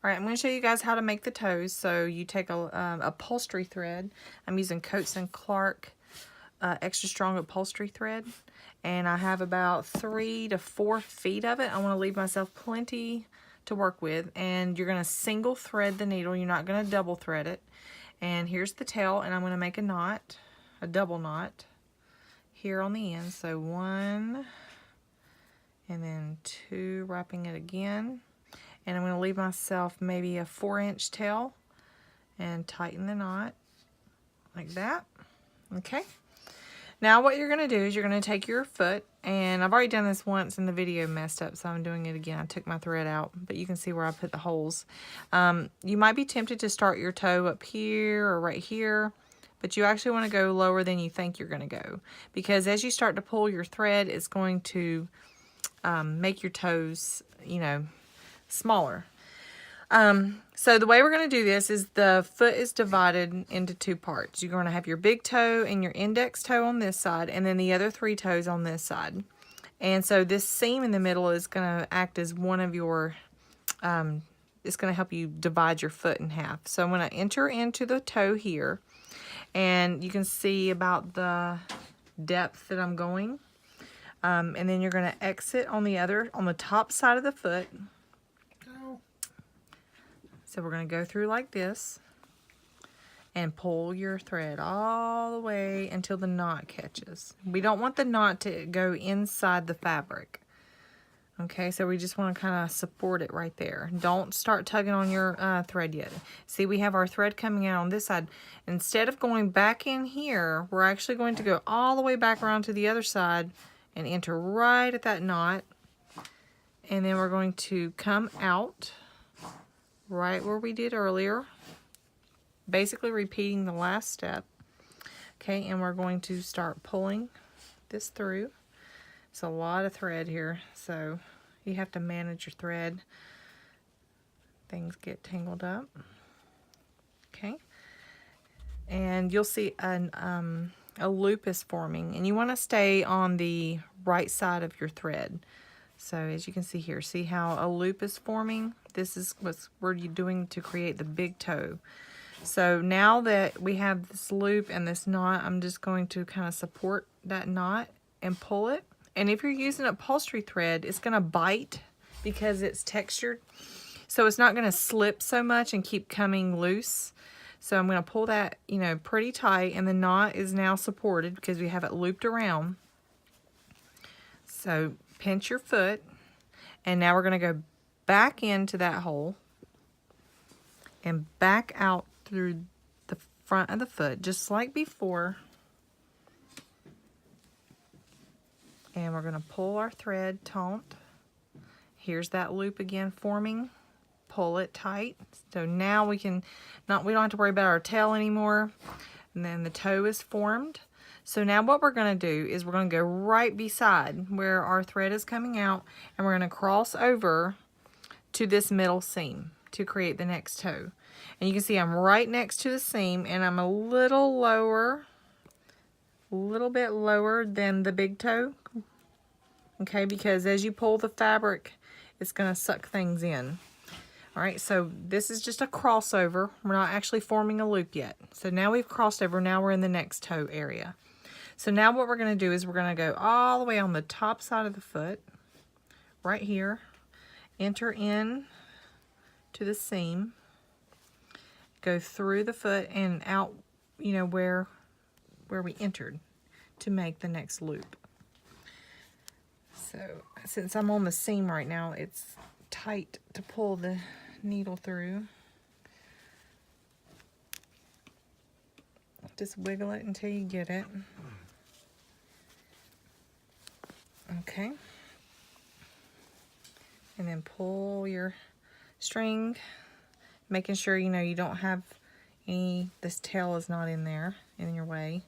All right, I'm going to show you guys how to make the toes. So you take a upholstery thread. I'm using Coats & Clark extra strong upholstery thread, and I have about 3 to 4 feet of it. I want to leave myself plenty to work with, and you're going to single thread the needle. You're not going to double thread it. And here's the tail, and I'm going to make a knot, a double knot here on the end. So 1 and then 2, wrapping it again. And I'm going to leave myself maybe a 4-inch tail and tighten the knot like that. Okay. Now what you're going to do is you're going to take your foot, and I've already done this once and the video messed up, so I'm doing it again. I took my thread out, but you can see where I put the holes. You might be tempted to start your toe up here or right here, but you actually want to go lower than you think you're going to go, because as you start to pull your thread, it's going to make your toes, you know, smaller. So the way we're going to do this is the foot is divided into 2 parts. You're going to have your big toe and your index toe on this side, and then the other 3 toes on this side. And so this seam in the middle is going to act as one of your, it's going to help you divide your foot in half. So I'm going to enter into the toe here, and you can see about the depth that I'm going. And then you're going to exit on the top side of the foot. So we're going to go through like this and pull your thread all the way until the knot catches. We don't want the knot to go inside the fabric. Okay, so we just want to kind of support it right there. Don't start tugging on your thread yet. See, we have our thread coming out on this side. Instead of going back in here, we're actually going to go all the way back around to the other side and enter right at that knot. And then we're going to come out right where we did earlier, basically repeating the last step. Okay, and we're going to start pulling this through. It's a lot of thread here, so you have to manage your thread. Things get tangled up. Okay, and you'll see a loop is forming, and you want to stay on the right side of your thread. So as you can see here, see how a loop is forming? This is what we're doing to create the big toe. So now that we have this loop and this knot, I'm just going to kind of support that knot and pull it. And if you're using upholstery thread, it's going to bite because it's textured. So it's not going to slip so much and keep coming loose. So I'm going to pull that, you know, pretty tight, and the knot is now supported because we have it looped around. So pinch your foot, and now we're going to go back into that hole and back out through the front of the foot, just like before. And we're going to pull our thread taut. Here's that loop again forming. Pull it tight. So now we don't have to worry about our tail anymore. And then the toe is formed. So now what we're going to do is we're going to go right beside where our thread is coming out, and we're going to cross over to this middle seam to create the next toe. And you can see I'm right next to the seam, and I'm a little bit lower than the big toe. Okay, because as you pull the fabric, it's going to suck things in. All right, so this is just a crossover. We're not actually forming a loop yet. So now we've crossed over. Now we're in the next toe area. So now what we're going to do is we're going to go all the way on the top side of the foot, right here, enter in to the seam, go through the foot and out, you know, where we entered to make the next loop. So since I'm on the seam right now, it's tight to pull the needle through. Just wiggle it until you get it. Okay. And then pull your string, making sure, you know, you don't have this tail is not in there, in your way.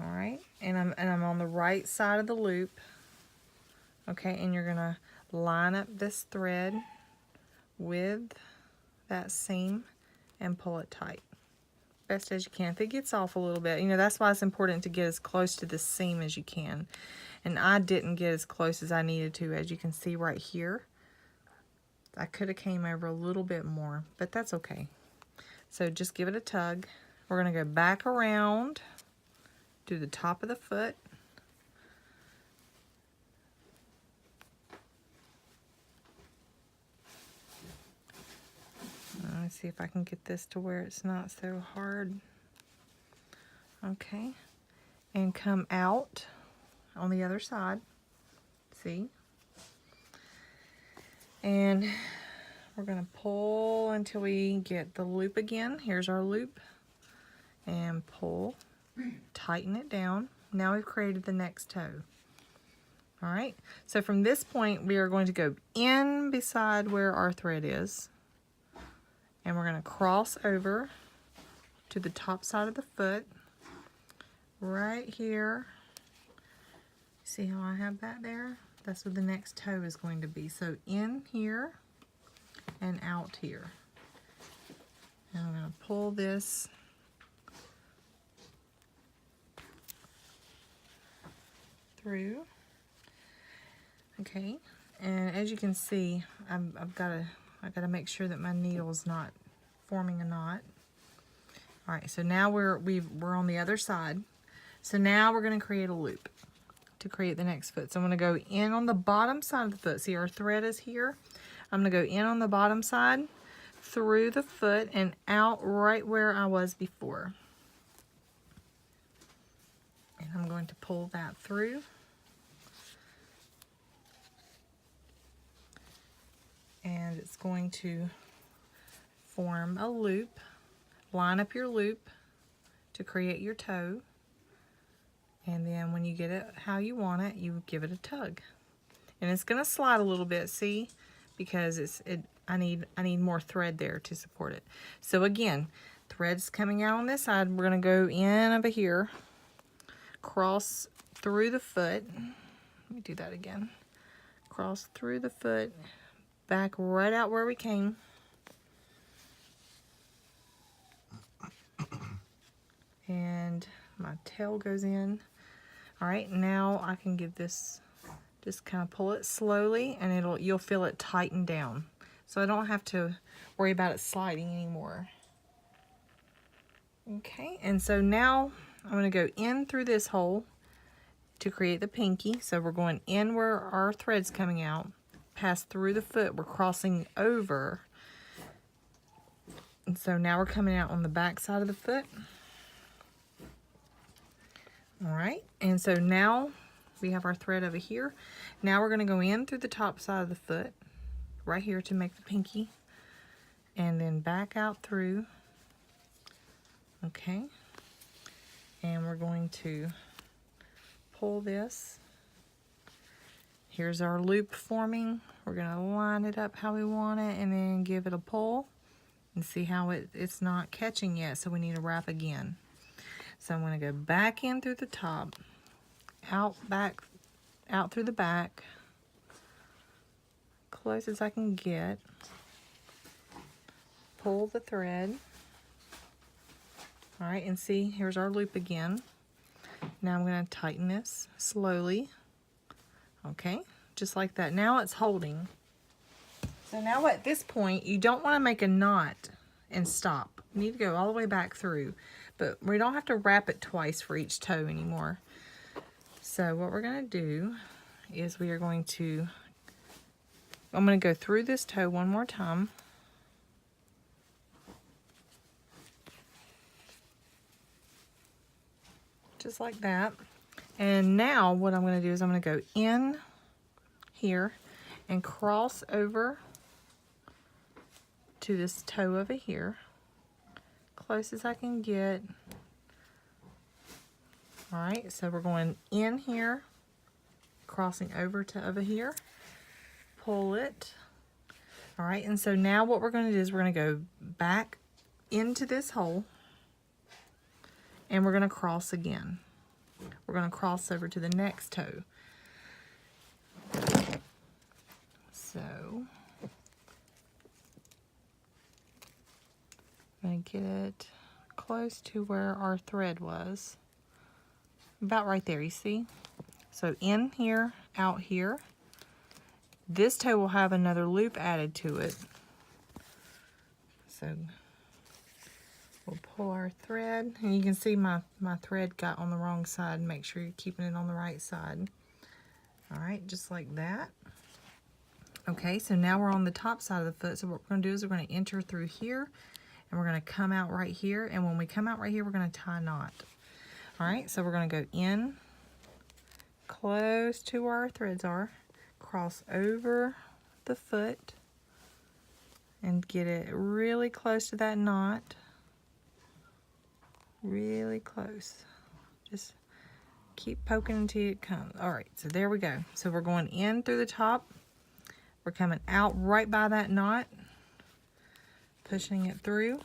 All right. And I'm on the right side of the loop. Okay, and you're going to line up this thread with that seam and pull it tight. Best as you can. If it gets off a little bit, you know, that's why it's important to get as close to the seam as you can. And I didn't get as close as I needed to, as you can see right here. I could have came over a little bit more, but that's okay. So just give it a tug. We're going to go back around to the top of the foot. Let's see if I can get this to where it's not so hard. Okay. And come out on the other side. See? And we're going to pull until we get the loop again. Here's our loop. And pull. Tighten it down. Now we've created the next toe. Alright, so from this point we are going to go in beside where our thread is. And we're going to cross over to the top side of the foot. Right here. See how I have that there? That's where the next toe is going to be. So in here and out here. And I'm going to pull this through. Okay, and as you can see, I gotta make sure that my needle is not forming a knot. All right, so now we're on the other side. So now we're going to create a loop to create the next foot. So I'm going to go in on the bottom side of the foot. See, our thread is here. I'm going to go in on the bottom side, through the foot, and out right where I was before. And I'm going to pull that through. And it's going to form a loop. Line up your loop to create your toe. And then when you get it how you want it, you give it a tug. And it's going to slide a little bit, see? Because I need more thread there to support it. So again, thread's coming out on this side. We're going to go in over here, cross through the foot. Let me do that again. Cross through the foot, back right out where we came. And my tail goes in. All right, now I can give this, just kind of pull it slowly, and you'll feel it tighten down. So I don't have to worry about it sliding anymore. Okay, and so now I'm going to go in through this hole to create the pinky. So we're going in where our thread's coming out, pass through the foot, we're crossing over. And so now we're coming out on the back side of the foot. All right, and so now we have our thread over here. Now we're going to go in through the top side of the foot, right here to make the pinky, and then back out through. Okay, and we're going to pull this. Here's our loop forming. We're going to line it up how we want it, and then give it a pull, and see how it's not catching yet, so we need to wrap again. So I'm going to go back in through the top, out through the back, close as I can get, pull the thread. All right, and see, here's our loop again. Now I'm going to tighten this slowly. Okay, just like that. Now it's holding. So now at this point, you don't want to make a knot and stop. You need to go all the way back through. But we don't have to wrap it twice for each toe anymore. So what we're going to do is I'm going to go through this toe one more time. Just like that. And now what I'm going to do is I'm going to go in here and cross over to this toe over here. Close as I can get. All right, so we're going in here, crossing over to over here, pull it. All right, and so now what we're going to do is we're going to go back into this hole, and we're going to cross again. We're going to cross over to the next toe. So I'm going to get it close to where our thread was. About right there, you see? So in here, out here, This toe will have another loop added to it. So we'll pull our thread, and you can see my thread got on the wrong side. Make sure you're keeping it on the right side. All right, just like that. Okay, so now we're on the top side of the foot. So what we're going to do is we're going to enter through here, and we're going to come out right here. And when we come out right here, we're going to tie a knot. All right, so we're going to go in close to where our threads are, cross over the foot, and get it really close to that knot. Really close. Just keep poking until it comes. All right, so there we go. So we're going in through the top. We're coming out right by that knot, pushing it through.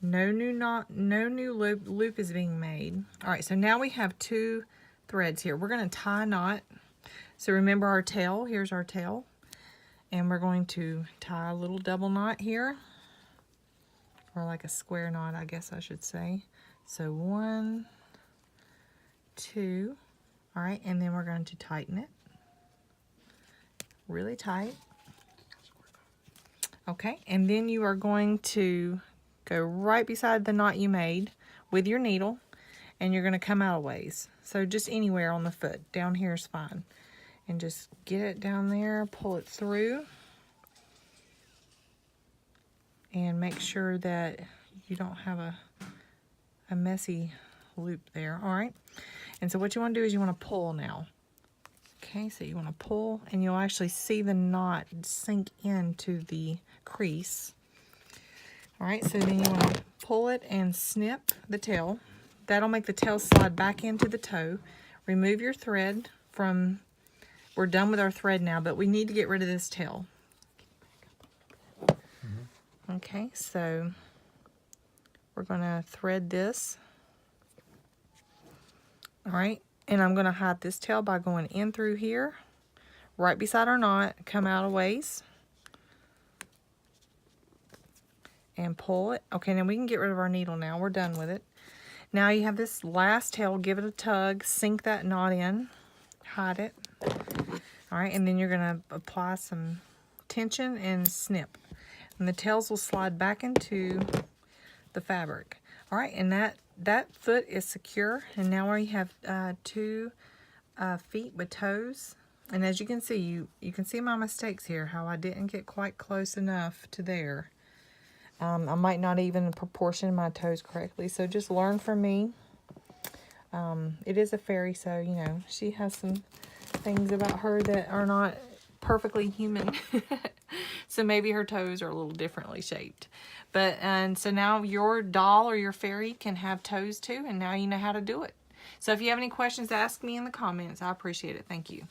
No new knot, no new loop is being made. All right, so now we have 2 threads here. We're going to tie a knot. So remember our tail, here's our tail. And we're going to tie a little double knot here, or like a square knot, I guess I should say. So 1, 2, all right, and then we're going to tighten it really tight. Okay, and then you are going to go right beside the knot you made with your needle, and you're going to come out a ways. So just anywhere on the foot, down here is fine. And just get it down there, pull it through, and make sure that you don't have a messy loop there. All right, and so what you want to do is you want to pull now. Okay, so you want to pull, and you'll actually see the knot sink into the crease. All right, so then you want to pull it and snip the tail. That'll make the tail slide back into the toe. Remove your thread from, we're done with our thread now, but we need to get rid of this tail. Okay, so we're going to thread this. All right, and I'm going to hide this tail by going in through here, right beside our knot, come out a ways, and pull it. Okay, now we can get rid of our needle now. We're done with it. Now you have this last tail, give it a tug, sink that knot in, hide it. All right, and then you're going to apply some tension and snip. And the tails will slide back into the fabric. All right, and that foot is secure. And now we have 2 feet with toes. And as you can see, you can see my mistakes here, how I didn't get quite close enough to there. I might not even proportion my toes correctly, so just learn from me. It is a fairy, so, you know, she has some things about her that are not perfectly human. So maybe her toes are a little differently shaped. But, and so now your doll or your fairy can have toes too, and now you know how to do it. So if you have any questions, ask me in the comments. I appreciate it. Thank you.